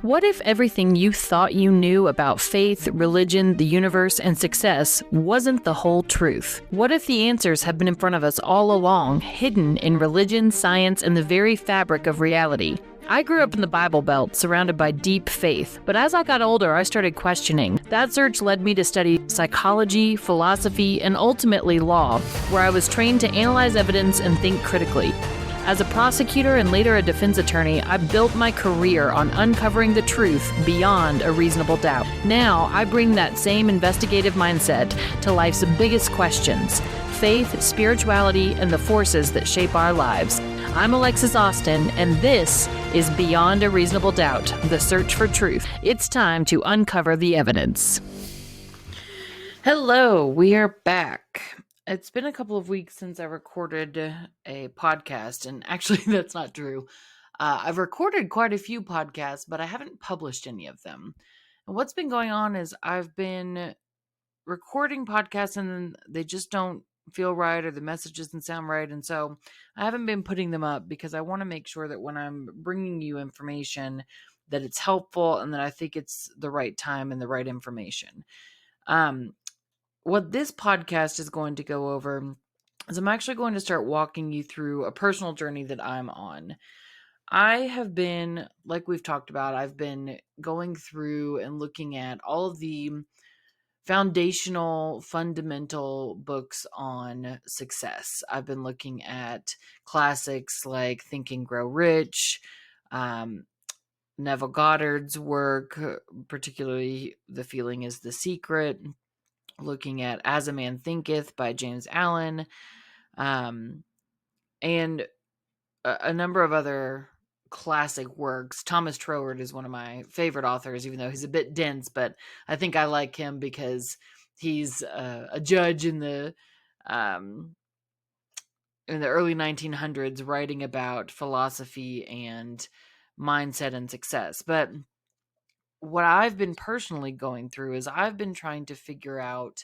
What if everything you thought you knew about faith, religion, the universe, and success wasn't the whole truth? What if the answers have been in front of us all along, hidden in religion, science, and the very fabric of reality? I grew up in the Bible Belt, surrounded by deep faith, but as I got older, I started questioning. That search led me to study psychology, philosophy, and ultimately law, where I was trained to analyze evidence and think critically. As a prosecutor and later a defense attorney, I built my career on uncovering the truth beyond a reasonable doubt. Now, I bring that same investigative mindset to life's biggest questions: faith, spirituality, and the forces that shape our lives. I'm Alexis Austin, and this is Beyond a Reasonable Doubt, the search for truth. It's time to uncover the evidence. Hello, we are back. It's been a couple of weeks since I recorded a podcast, and actually that's not true. I've recorded quite a few podcasts, but I haven't published any of them. And what's been going on is I've been recording podcasts and then they just don't feel right, or the message doesn't sound right, and so I haven't been putting them up because I want to make sure that when I'm bringing you information that it's helpful and that I think it's the right time and the right information. What this podcast is going to go over is I'm actually going to start walking you through a personal journey that I'm on. I have been, like we've talked about, I've been going through and looking at all of the foundational, fundamental books on success. I've been looking at classics like Think and Grow Rich, Neville Goddard's work, particularly The Feeling is the Secret, looking at As a Man Thinketh by James Allen, and a number of other classic works. Thomas Troward is one of my favorite authors, even though he's a bit dense, but I think I like him because he's a judge in the early 1900s writing about philosophy and mindset and success. But what I've been personally going through is I've been trying to figure out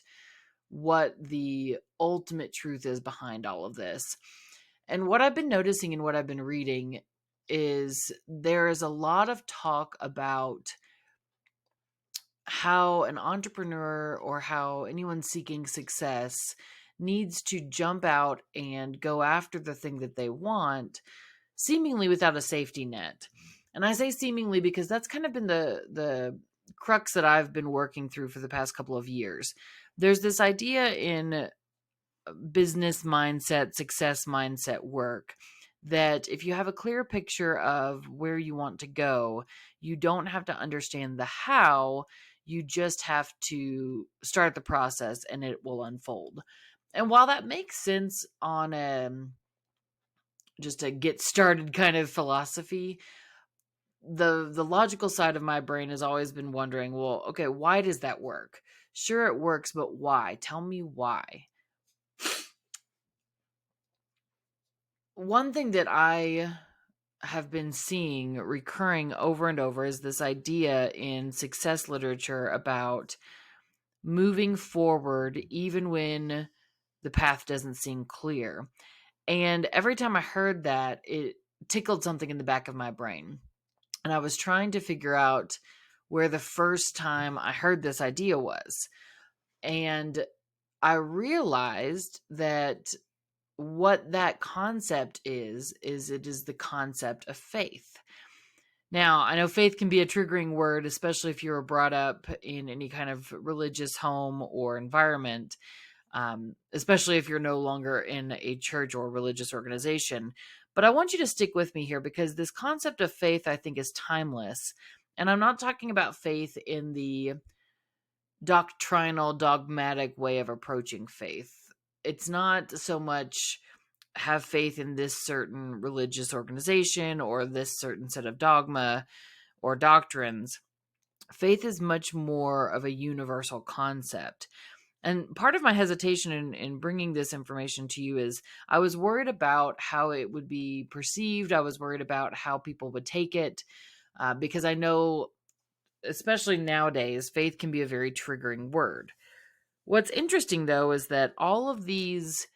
what the ultimate truth is behind all of this. And what I've been noticing and what I've been reading is there is a lot of talk about how an entrepreneur or how anyone seeking success needs to jump out and go after the thing that they want, seemingly without a safety net. And I say seemingly because that's kind of been the crux that I've been working through for the past couple of years. There's this idea in business mindset, success mindset work, that if you have a clear picture of where you want to go, you don't have to understand the how, you just have to start the process and it will unfold. And while that makes sense on just a get started kind of philosophy, the logical side of my brain has always been wondering, well, okay, why does that work? Sure, it works, but why? Tell me why. One thing that I have been seeing recurring over and over is this idea in success literature about moving forward even when the path doesn't seem clear. And every time I heard that, it tickled something in the back of my brain. And I was trying to figure out where the first time I heard this idea was. And I realized that what that concept is it is the concept of faith. Now, I know faith can be a triggering word, especially if you were brought up in any kind of religious home or environment, especially if you're no longer in a church or religious organization. But I want you to stick with me here because this concept of faith, I think, is timeless. And I'm not talking about faith in the doctrinal, dogmatic way of approaching faith. It's not so much have faith in this certain religious organization or this certain set of dogma or doctrines. Faith is much more of a universal concept. And part of my hesitation in bringing this information to you is I was worried about how it would be perceived. I was worried about how people would take it because I know, especially nowadays, faith can be a very triggering word. What's interesting, though, is that all of these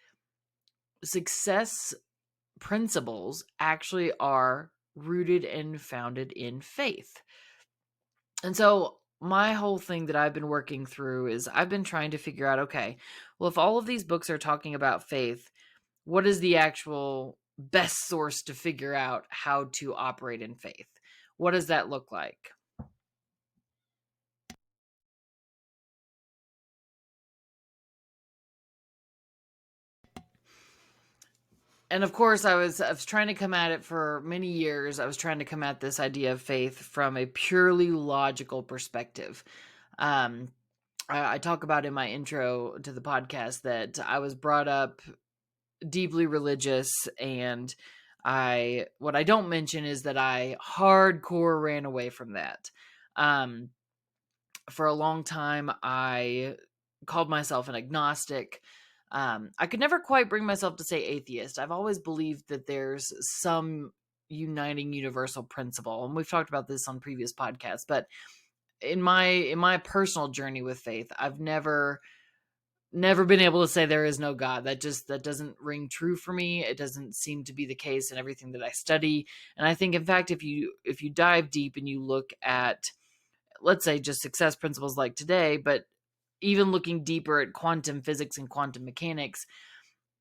success principles actually are rooted and founded in faith. And so my whole thing that I've been working through is I've been trying to figure out, okay, well, if all of these books are talking about faith, what is the actual best source to figure out how to operate in faith? What does that look like? And of course, I was trying to come at it for many years. I was trying to come at this idea of faith from a purely logical perspective. Um, I talk about in my intro to the podcast that I was brought up deeply religious, and what I don't mention is that I hardcore ran away from that. Um, for a long time, I called myself an agnostic. I could never quite bring myself to say atheist. I've always believed that there's some uniting universal principle, and we've talked about this on previous podcasts. But in my personal journey with faith, I've never been able to say there is no God. That doesn't ring true for me. It doesn't seem to be the case in everything that I study. And I think, in fact, if you dive deep and you look at, let's say, just success principles like today, but even looking deeper at quantum physics and quantum mechanics,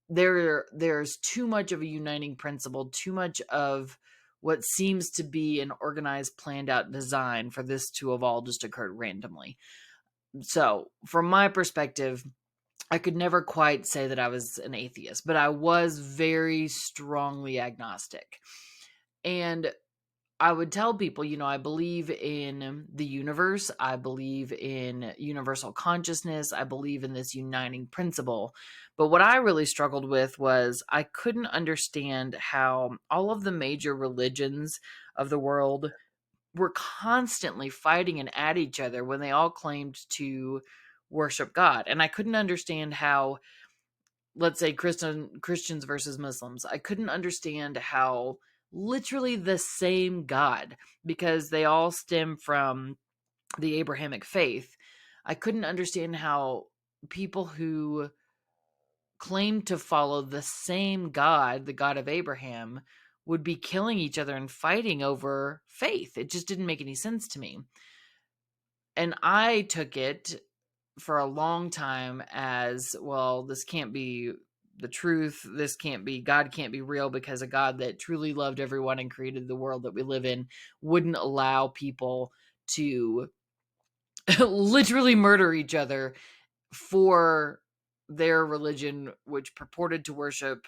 there's too much of a uniting principle, too much of what seems to be an organized, planned out design for this to have all just occurred randomly. So, from my perspective, I could never quite say that I was an atheist, but I was very strongly agnostic. And I would tell people, I believe in the universe. I believe in universal consciousness. I believe in this uniting principle. But what I really struggled with was I couldn't understand how all of the major religions of the world were constantly fighting and at each other when they all claimed to worship God. And I couldn't understand how, let's say, Christians versus Muslims, I couldn't understand how literally the same God, because they all stem from the Abrahamic faith. I couldn't understand how people who claimed to follow the same God, the God of Abraham, would be killing each other and fighting over faith. It just didn't make any sense to me. And I took it for a long time as, well, this can't be the truth. This can't be, God can't be real, because a God that truly loved everyone and created the world that we live in wouldn't allow people to literally murder each other for their religion, which purported to worship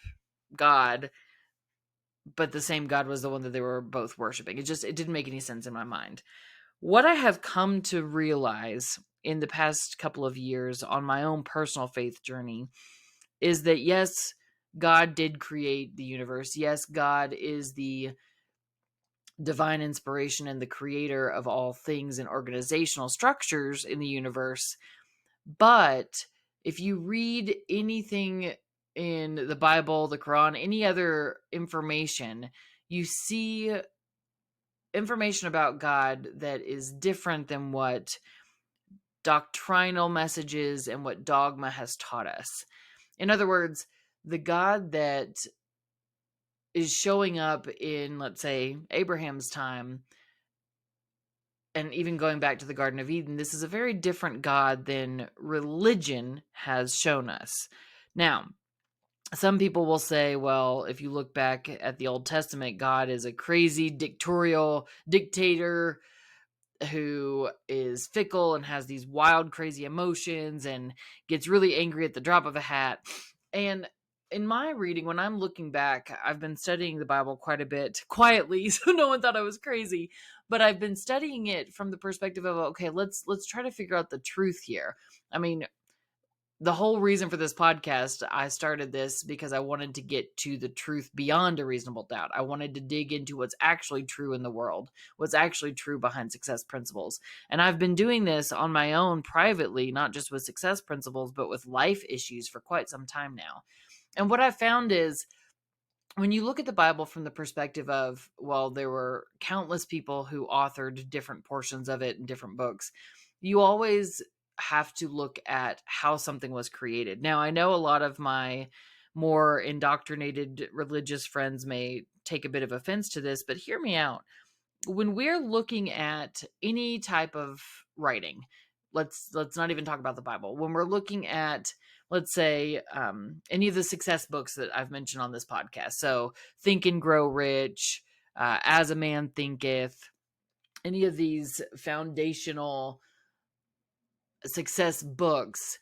God, but the same God was the one that they were both worshiping. It didn't make any sense in my mind. What I have come to realize in the past couple of years on my own personal faith journey is that, yes, God did create the universe. Yes, God is the divine inspiration and the creator of all things and organizational structures in the universe. But if you read anything in the Bible, the Quran, any other information, you see information about God that is different than what doctrinal messages and what dogma has taught us. In other words, the God that is showing up in, let's say, Abraham's time, and even going back to the Garden of Eden, this is a very different God than religion has shown us. Now, some people will say, well, if you look back at the Old Testament, God is a crazy dictator who is fickle and has these wild, crazy emotions and gets really angry at the drop of a hat. And in my reading, when I'm looking back, I've been studying the Bible quite a bit quietly, so no one thought I was crazy. But I've been studying it from the perspective of, okay, let's try to figure out the truth here. I mean, the whole reason for this podcast, I started this because I wanted to get to the truth beyond a reasonable doubt. I wanted to dig into what's actually true in the world, what's actually true behind success principles. And I've been doing this on my own privately, not just with success principles, but with life issues for quite some time now. And what I found is, when you look at the Bible from the perspective of, well, there were countless people who authored different portions of it in different books, you always have to look at how something was created. Now, I know a lot of my more indoctrinated religious friends may take a bit of offense to this, but hear me out. when we're looking at any type of writing, let's not even talk about the Bible. When we're looking at, let's say, any of the success books that I've mentioned on this podcast, so Think and Grow Rich, As a Man Thinketh, any of these foundational success books,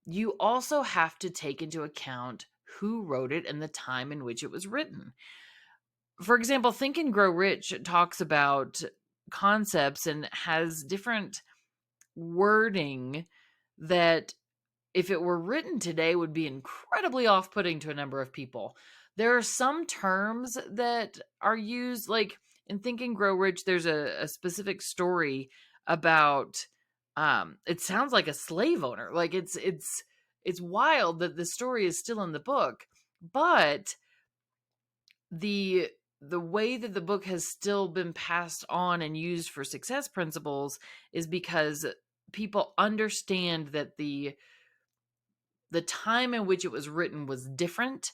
you also have to take into account who wrote it and the time in which it was written. For example, Think and Grow Rich talks about concepts and has different wording that, if it were written today, would be incredibly off-putting to a number of people. There are some terms that are used, like in Think and Grow Rich, there's a specific story about, it sounds like a slave owner. Like it's wild that the story is still in the book, but the way that the book has still been passed on and used for success principles is because people understand that the time in which it was written was different,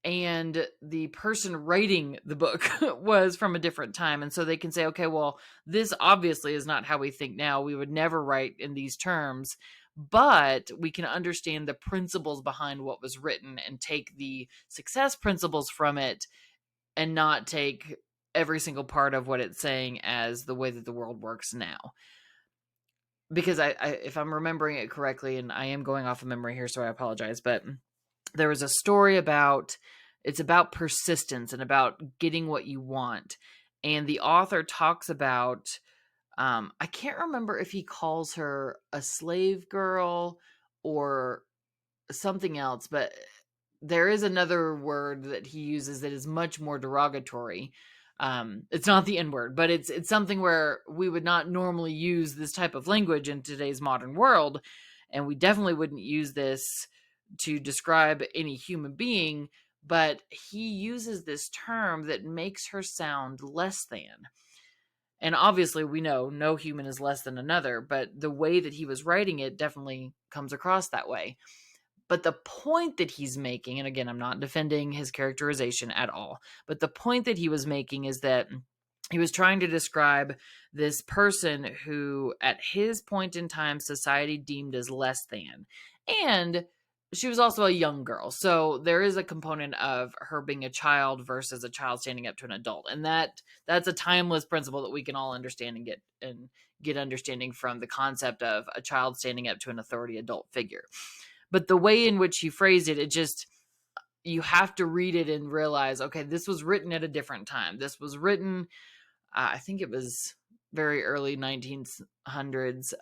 and the person writing the book was from a different time, and so they can say, okay, well, this obviously is not how we think now. We would never write in these terms, but we can understand the principles behind what was written and take the success principles from it and not take every single part of what it's saying as the way that the world works now. Because I if I'm remembering it correctly, and I am going off of memory here, so I apologize, but there was a story about, it's about persistence and about getting what you want. And the author talks about, I can't remember if he calls her a slave girl or something else, but there is another word that he uses that is much more derogatory. It's not the N word, but it's something where we would not normally use this type of language in today's modern world, and we definitely wouldn't use this to describe any human being. But he uses this term that makes her sound less than. And obviously, we know no human is less than another, but the way that he was writing it definitely comes across that way. But the point that he's making, and again, I'm not defending his characterization at all, but the point that he was making is that he was trying to describe this person who, at his point in time, society deemed as less than. And she was also a young girl. So there is a component of her being a child versus a child standing up to an adult. And that's a timeless principle that we can all understand and get understanding from the concept of a child standing up to an authority adult figure. But the way in which he phrased it, you have to read it and realize, okay, this was written at a different time. This was written, I think it was very early 1900s.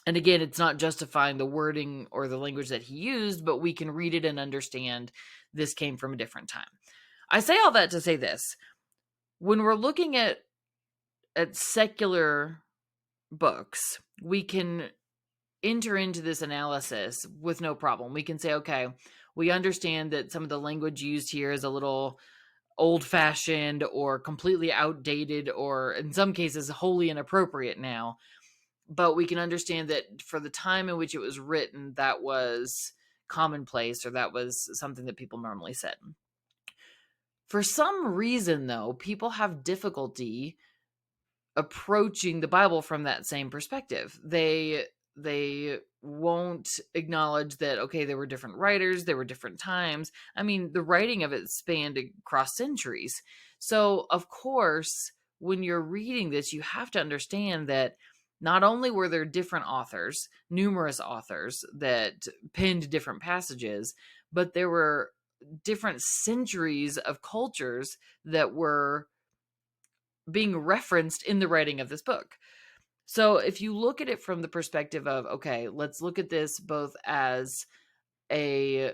And again, it's not justifying the wording or the language that he used, but we can read it and understand this came from a different time. I say all that to say this. When we're looking at secular books, we can enter into this analysis with no problem. We can say, okay, we understand that some of the language used here is a little old-fashioned or completely outdated, or in some cases wholly inappropriate now, but we can understand that for the time in which it was written, that was commonplace, or that was something that people normally said. For some reason, though, people have difficulty approaching the Bible from that same perspective. They won't acknowledge that, okay, there were different writers, there were different times. I mean, the writing of it spanned across centuries. So, of course, when you're reading this, you have to understand that not only were there different authors, numerous authors that penned different passages, but there were different centuries of cultures that were being referenced in the writing of this book. So if you look at it from the perspective of, okay, let's look at this both as a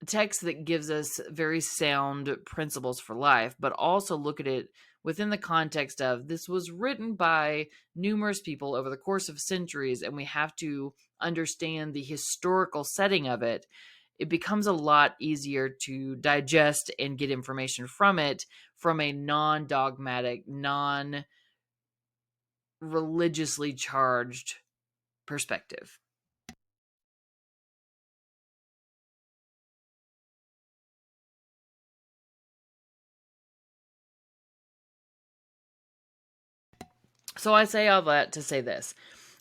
text that gives us very sound principles for life, but also look at it within the context of, this was written by numerous people over the course of centuries, and we have to understand the historical setting of it, it becomes a lot easier to digest and get information from it from a non-dogmatic, non-religiously charged perspective. So I say all that to say this.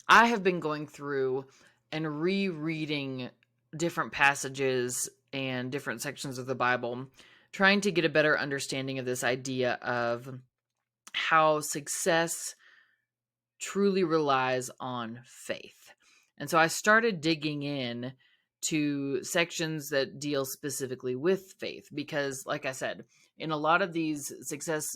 I have been going through and rereading different passages and different sections of the Bible, trying to get a better understanding of this idea of how success truly relies on faith. And so I started digging in to sections that deal specifically with faith because, like I said, in a lot of these success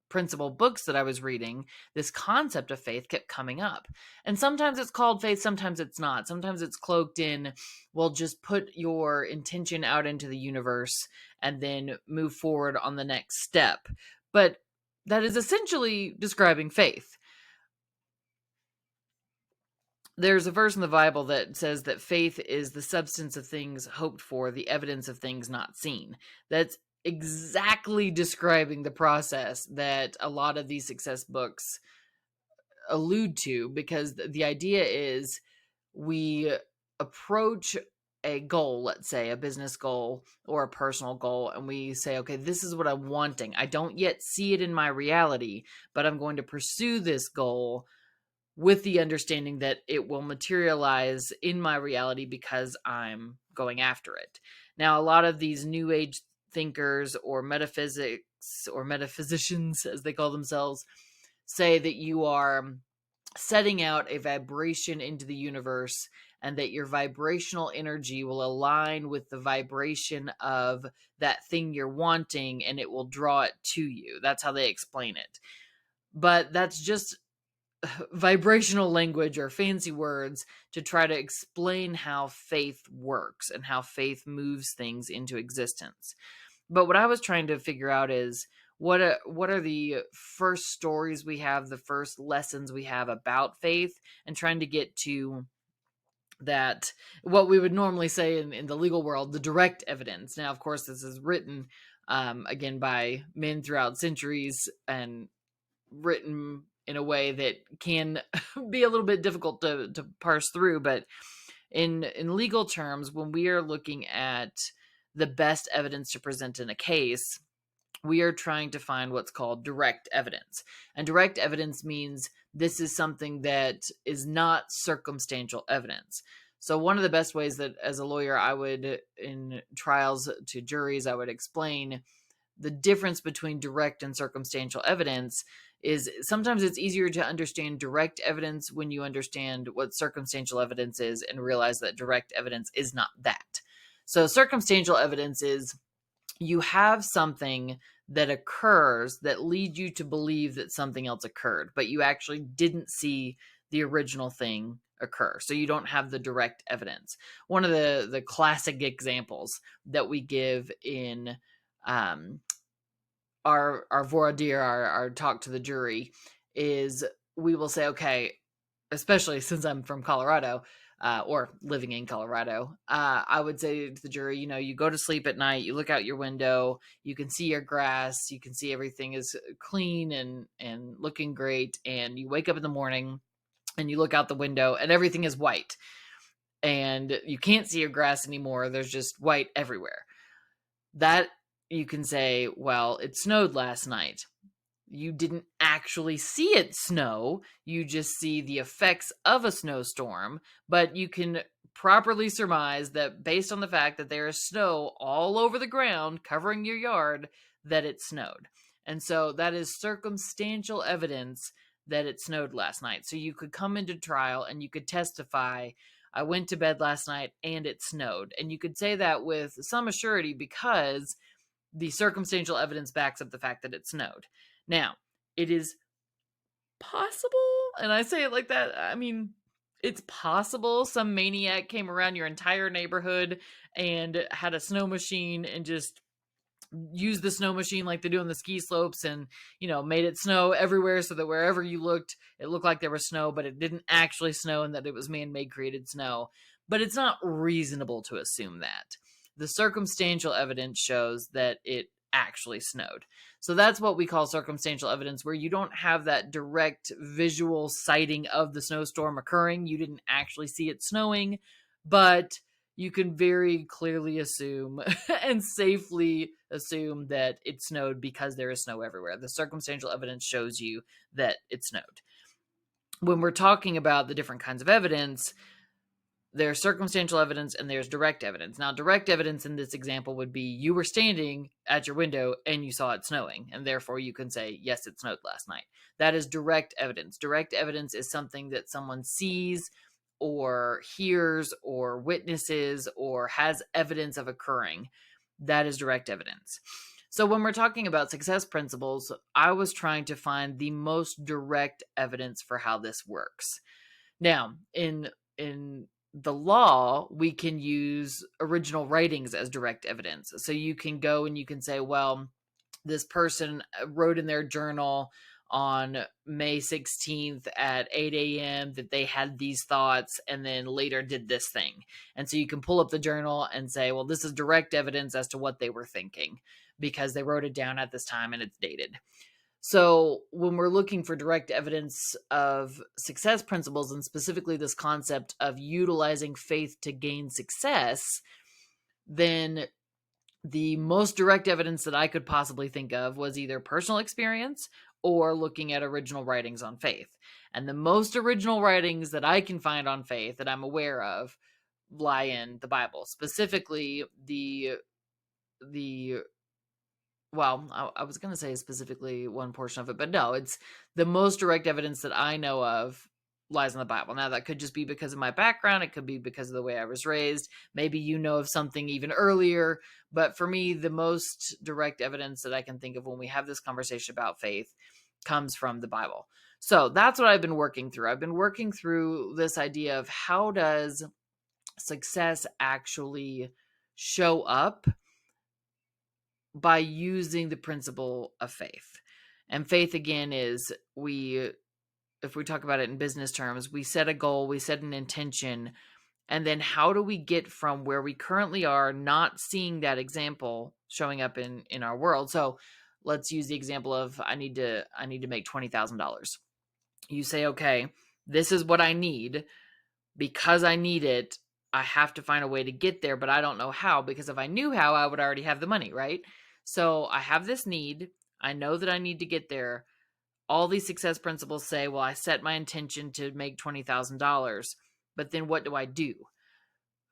principle books that I was reading, this concept of faith kept coming up. And sometimes it's called faith, sometimes it's not. Sometimes it's cloaked in, well, just put your intention out into the universe and then move forward on the next step. But that is essentially describing faith. There's a verse in the Bible that says that faith is the substance of things hoped for, the evidence of things not seen. That's exactly describing the process that a lot of these success books allude to, because the idea is we approach a goal, let's say a business goal or a personal goal, and we say, okay, this is what I'm wanting. I don't yet see it in my reality, but I'm going to pursue this goal with the understanding that it will materialize in my reality because I'm going after it. Now, a lot of these new age thinkers or metaphysics or metaphysicians, as they call themselves, say that you are setting out a vibration into the universe and that your vibrational energy will align with the vibration of that thing you're wanting and it will draw it to you. That's how they explain it. But that's just vibrational language or fancy words to try to explain how faith works and how faith moves things into existence. But what I was trying to figure out is what are the first stories we have, the first lessons we have about faith, and trying to get to that, what we would normally say in the legal world, the direct evidence. Now, of course, this is written again by men throughout centuries and written in a way that can be a little bit difficult to parse through. But in legal terms, when we are looking at the best evidence to present in a case, we are trying to find what's called direct evidence. And direct evidence means this is something that is not circumstantial evidence. So one of the best ways that as a lawyer I would, in trials to juries, I would explain the difference between direct and circumstantial evidence is sometimes it's easier to understand direct evidence when you understand what circumstantial evidence is and realize that direct evidence is not that. So circumstantial evidence is you have something that occurs that leads you to believe that something else occurred, but you actually didn't see the original thing occur. So you don't have the direct evidence. One of the classic examples that we give in our voir dire, our talk to the jury, is we will say, okay, especially since I'm from Colorado, or living in Colorado, I would say to the jury, you go to sleep at night, you look out your window, you can see your grass, you can see everything is clean and looking great, and you wake up in the morning and you look out the window and everything is white and you can't see your grass anymore. There's just white everywhere. That you can say, well, it snowed last night. You didn't actually see it snow. You just see the effects of a snowstorm, but you can properly surmise that based on the fact that there is snow all over the ground covering your yard, that it snowed. And so that is circumstantial evidence that it snowed last night. So you could come into trial and you could testify, I went to bed last night and it snowed. And you could say that with some assurity because the circumstantial evidence backs up the fact that it snowed. Now, it is possible, and I say it like that, I mean, it's possible some maniac came around your entire neighborhood and had a snow machine and just used the snow machine like they do on the ski slopes and, made it snow everywhere so that wherever you looked, it looked like there was snow, but it didn't actually snow and that it was man-made created snow. But it's not reasonable to assume that. The circumstantial evidence shows that it actually snowed. So that's what we call circumstantial evidence, where you don't have that direct visual sighting of the snowstorm occurring. You didn't actually see it snowing, but you can very clearly assume and safely assume that it snowed because there is snow everywhere. The circumstantial evidence shows you that it snowed. when we're talking about the different kinds of evidence, there's circumstantial evidence and there's direct evidence. Now, direct evidence in this example would be you were standing at your window and you saw it snowing, and therefore you can say, yes, it snowed last night. That is direct evidence. Direct evidence is something that someone sees or hears or witnesses or has evidence of occurring. That is direct evidence. So when we're talking about success principles, I was trying to find the most direct evidence for how this works. Now, in the law, we can use original writings as direct evidence. So you can go and you can say, well, this person wrote in their journal on May 16th at 8 a.m. that they had these thoughts and then later did this thing. And so you can pull up the journal and say, well, this is direct evidence as to what they were thinking because they wrote it down at this time and it's dated. So when we're looking for direct evidence of success principles, and specifically this concept of utilizing faith to gain success, then the most direct evidence that I could possibly think of was either personal experience or looking at original writings on faith. And the most original writings that I can find on faith that I'm aware of lie in the Bible, specifically I was going to say specifically one portion of it, but no, it's the most direct evidence that I know of lies in the Bible. Now, that could just be because of my background. It could be because of the way I was raised. Maybe you know of something even earlier. But for me, the most direct evidence that I can think of when we have this conversation about faith comes from the Bible. So that's what I've been working through. I've been working through this idea of how does success actually show up by using the principle of faith. And faith, again, is if we talk about it in business terms, we set a goal, we set an intention, and then how do we get from where we currently are, not seeing that example showing up in our world. So let's use the example of I need to make $20,000. You say, okay, this is what I need. Because I need it, I have to find a way to get there, but I don't know how, because if I knew how, I would already have the money, right? So I have this need. I know that I need to get there. All these success principles say, well, I set my intention to make $20,000, but then what do I do?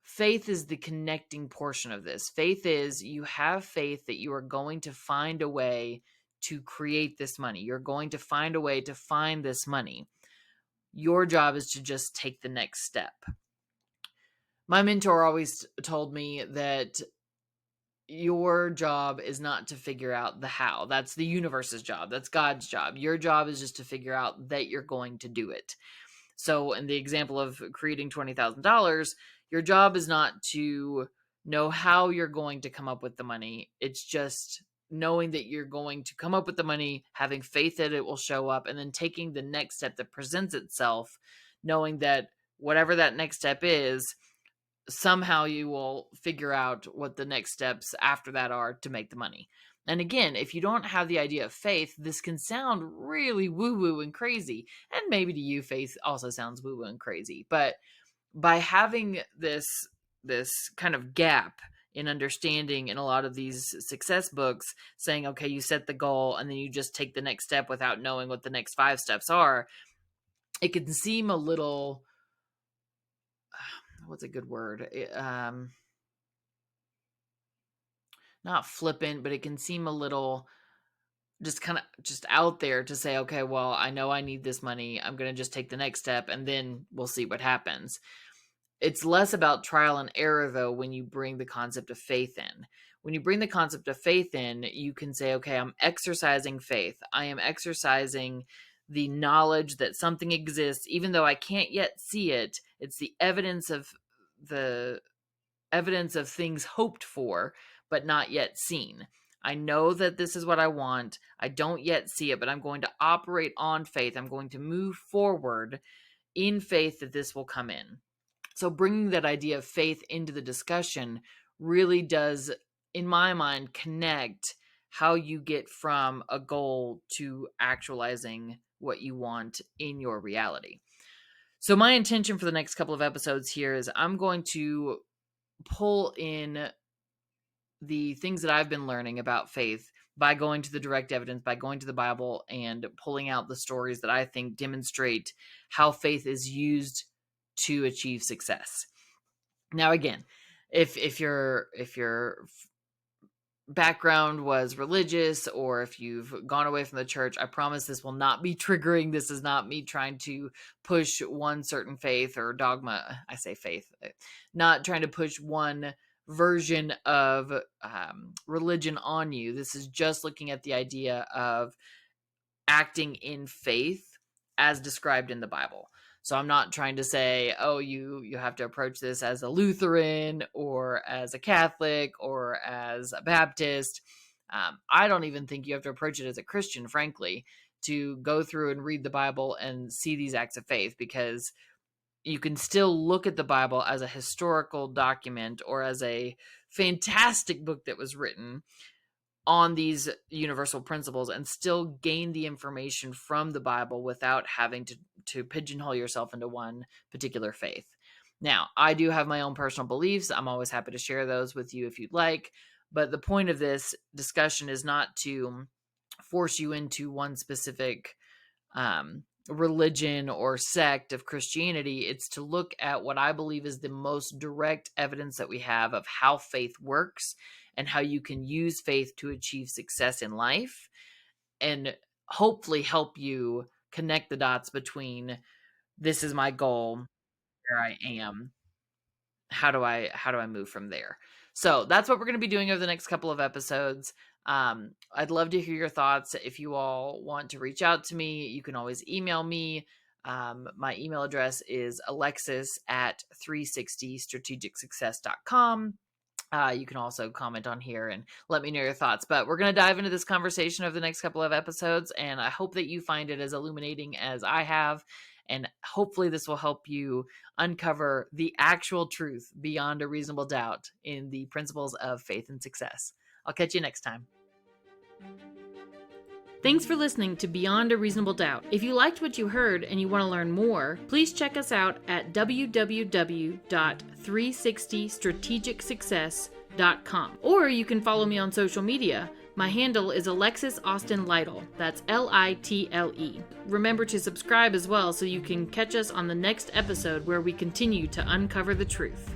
Faith is the connecting portion of this. Faith is you have faith that you are going to find a way to create this money. You're going to find a way to find this money. Your job is to just take the next step. My mentor always told me that your job is not to figure out the how. That's the universe's job. That's God's job. Your job is just to figure out that you're going to do it. So in the example of creating $20,000, your job is not to know how you're going to come up with the money. It's just knowing that you're going to come up with the money, having faith that it will show up, and then taking the next step that presents itself, knowing that whatever that next step is, somehow you will figure out what the next steps after that are to make the money. And again, if you don't have the idea of faith, this can sound really woo-woo and crazy. And maybe to you, faith also sounds woo-woo and crazy. But by having this kind of gap in understanding in a lot of these success books, saying, okay, you set the goal and then you just take the next step without knowing what the next 5 steps are, it can seem a little, what's a good word? Not flippant, but it can seem a little just kind of just out there to say, okay, well, I know I need this money. I'm going to just take the next step and then we'll see what happens. It's less about trial and error, though, when you bring the concept of faith in. When you bring the concept of faith in, you can say, okay, I'm exercising faith. I am exercising the knowledge that something exists, even though I can't yet see it. It's the evidence of things hoped for, but not yet seen. I know that this is what I want. I don't yet see it, but I'm going to operate on faith. I'm going to move forward in faith that this will come in. So bringing that idea of faith into the discussion really does, in my mind, connect how you get from a goal to actualizing what you want in your reality. So my intention for the next couple of episodes here is I'm going to pull in the things that I've been learning about faith by going to the direct evidence, by going to the Bible and pulling out the stories that I think demonstrate how faith is used to achieve success. Now, again, if your background was religious, or if you've gone away from the church, I promise this will not be triggering. This is not me trying to push one certain faith or dogma. I say faith, not trying to push one version of religion on you. This is just looking at the idea of acting in faith as described in the Bible. So I'm not trying to say, oh, you have to approach this as a Lutheran or as a Catholic or as a Baptist. I don't even think you have to approach it as a Christian, frankly, to go through and read the Bible and see these acts of faith, because you can still look at the Bible as a historical document or as a fantastic book that was written on these universal principles and still gain the information from the Bible without having to pigeonhole yourself into one particular faith. Now, I do have my own personal beliefs. I'm always happy to share those with you if you'd like. But the point of this discussion is not to force you into one specific religion or sect of Christianity. It's to look at what I believe is the most direct evidence that we have of how faith works and how you can use faith to achieve success in life, and hopefully help you connect the dots between this is my goal, here I am, how do I move from there. So that's what we're going to be doing over the next couple of episodes. I'd love to hear your thoughts. If you all want to reach out to me, you can always email me. My email address is alexis@360strategicsuccess.com. You can also comment on here and let me know your thoughts. But we're going to dive into this conversation over the next couple of episodes, and I hope that you find it as illuminating as I have. And hopefully this will help you uncover the actual truth beyond a reasonable doubt in the principles of faith and success. I'll catch you next time. Thanks for listening to Beyond a Reasonable Doubt. If you liked what you heard and you want to learn more, please check us out at www.360strategicsuccess.com. Or you can follow me on social media. My handle is Alexis Austin Lytle. That's Litle. Remember to subscribe as well so you can catch us on the next episode where we continue to uncover the truth.